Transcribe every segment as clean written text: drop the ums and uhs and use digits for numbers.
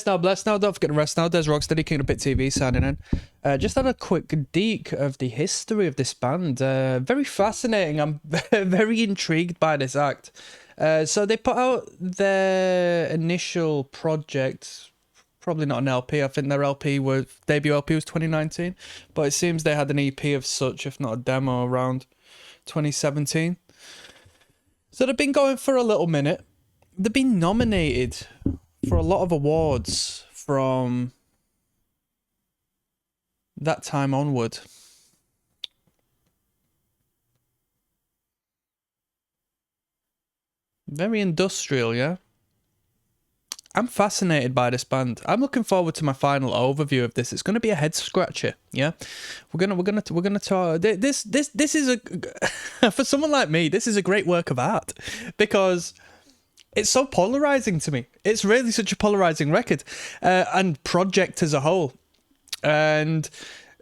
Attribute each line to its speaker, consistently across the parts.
Speaker 1: Bless now. Don't forget to rest now. There's ROCKSTEADY, King of Pit TV signing in. Just had a quick deek of the history of this band. Very fascinating. I'm very intrigued by this act. So they put out their initial project, probably not an LP. I think their debut LP was 2019, but it seems they had an EP of such, if not a demo, around 2017. So they've been going for a little minute. They've been nominated for a lot of awards from that time onward. Very industrial, yeah. I'm fascinated by this band. I'm looking forward to my final overview of this. It's going to be a head scratcher, yeah. We're gonna talk. This is a for someone like me. This is a great work of art because it's so polarizing to me. It's really such a polarizing record and project as a whole, and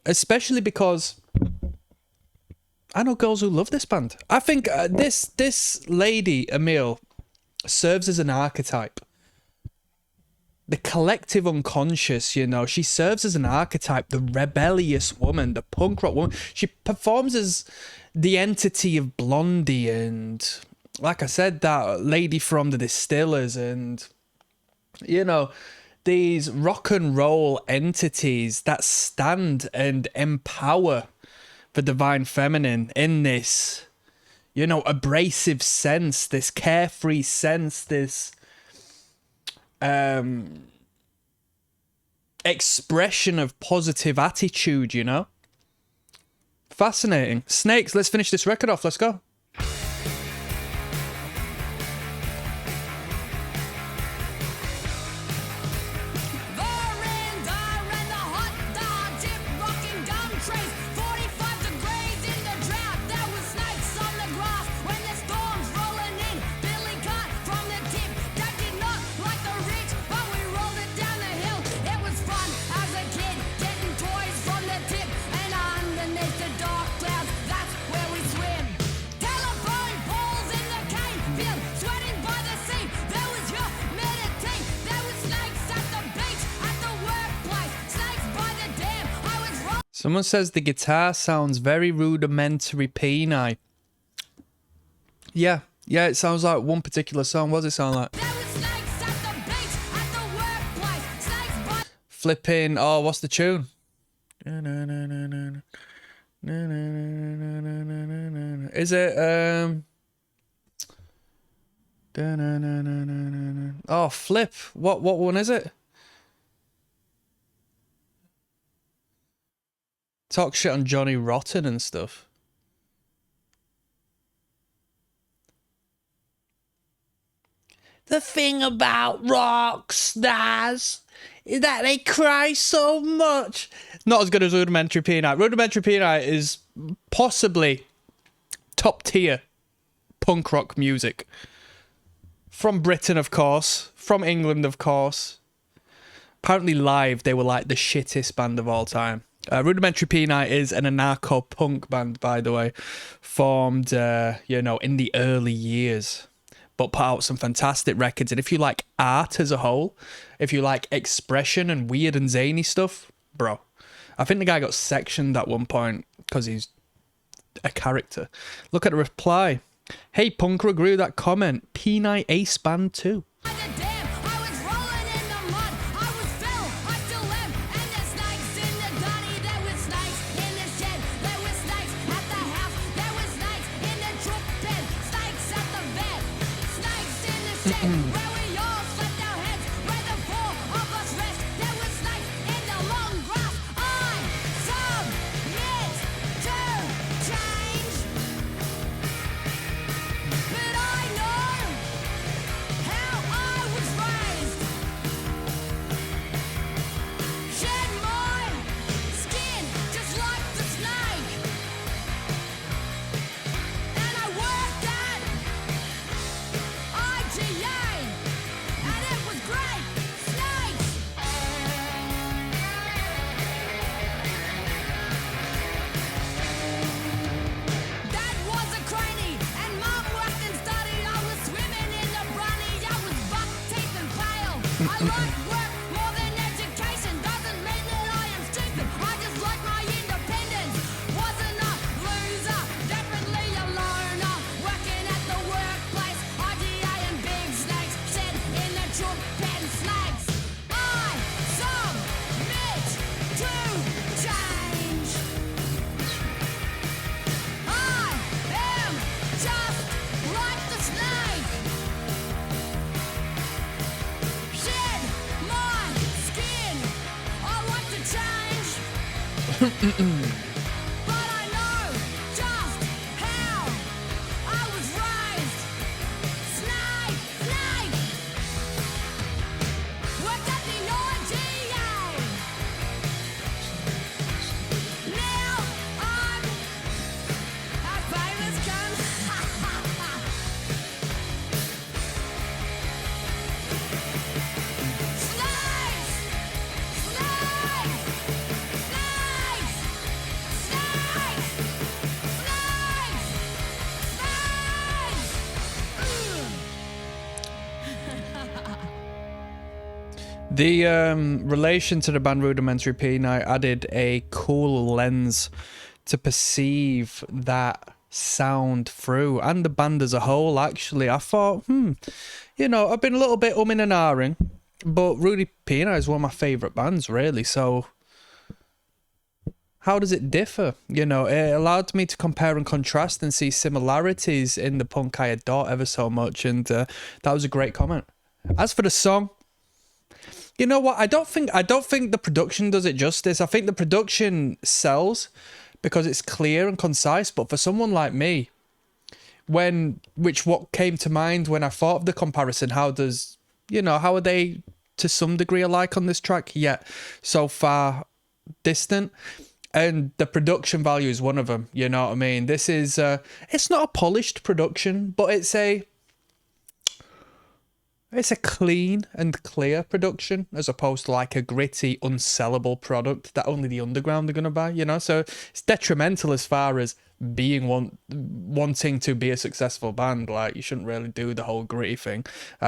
Speaker 1: especially because I know girls who love this band. I think this lady Amyl serves as an archetype. The collective unconscious, you know, she serves as an archetype, the rebellious woman, the punk rock woman. She performs as the entity of Blondie and, like I said, that lady from the Distillers and, you know, these rock and roll entities that stand and empower the divine feminine in this, you know, abrasive sense, this carefree sense, this expression of positive attitude, you know. Fascinating. Snakes, let's finish this record off. Let's go. Someone says the guitar sounds very rudimentary peni. Yeah, it sounds like one particular song. What does it sound like? Flipping, oh, what's the tune? Is it, oh, Flip, what one is it? Talk shit on Johnny Rotten and stuff. The thing about rock stars is that they cry so much. Not as good as Rudimentary Peanut. Rudimentary Peanut is possibly top tier punk rock music. From Britain, of course. From England, of course. Apparently live, they were like the shittest band of all time. Rudimentary Peanut is an anarcho-punk band, by the way, formed, you know, in the early years, but put out some fantastic records. And if you like art as a whole, if you like expression and weird and zany stuff, bro, I think the guy got sectioned at one point because he's a character. Look at the reply. Hey, Punk grew that comment. Peanut Ace Band 2.
Speaker 2: Yeah! I know just how I was raised. Snake, snake. Worked at the IGA. Now I'm a famous cunt. Snakes! Snakes! Snakes! Snakes!
Speaker 1: The relation to the band Rudimentary Peanut added a cool lens to perceive that sound through, and the band as a whole. Actually, I thought, you know, I've been a little bit umming and ahhing, but Rudy Peanut is one of my favourite bands, really. So how does it differ? You know, it allowed me to compare and contrast and see similarities in the punk I adore ever so much, and that was a great comment. As for the song, you know what? I don't think the production does it justice. I think the production sells because it's clear and concise. But for someone like me, what came to mind when I thought of the comparison, how are they to some degree alike on this track? Yet so far distant. And the production value is one of them. You know what I mean? This is it's not a polished production, but it's a clean and clear production, as opposed to like a gritty, unsellable product that only the underground are going to buy, you know? So it's detrimental as far as being wanting to be a successful band. Like, you shouldn't really do the whole gritty thing,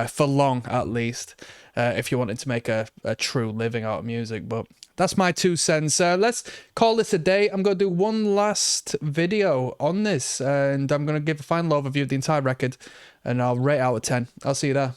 Speaker 1: for long at least, if you wanted to make a true living out of music. But that's my 2 cents. Let's call this a day. I'm going to do one last video on this, and I'm going to give a final overview of the entire record, and I'll rate out of 10. I'll see you there.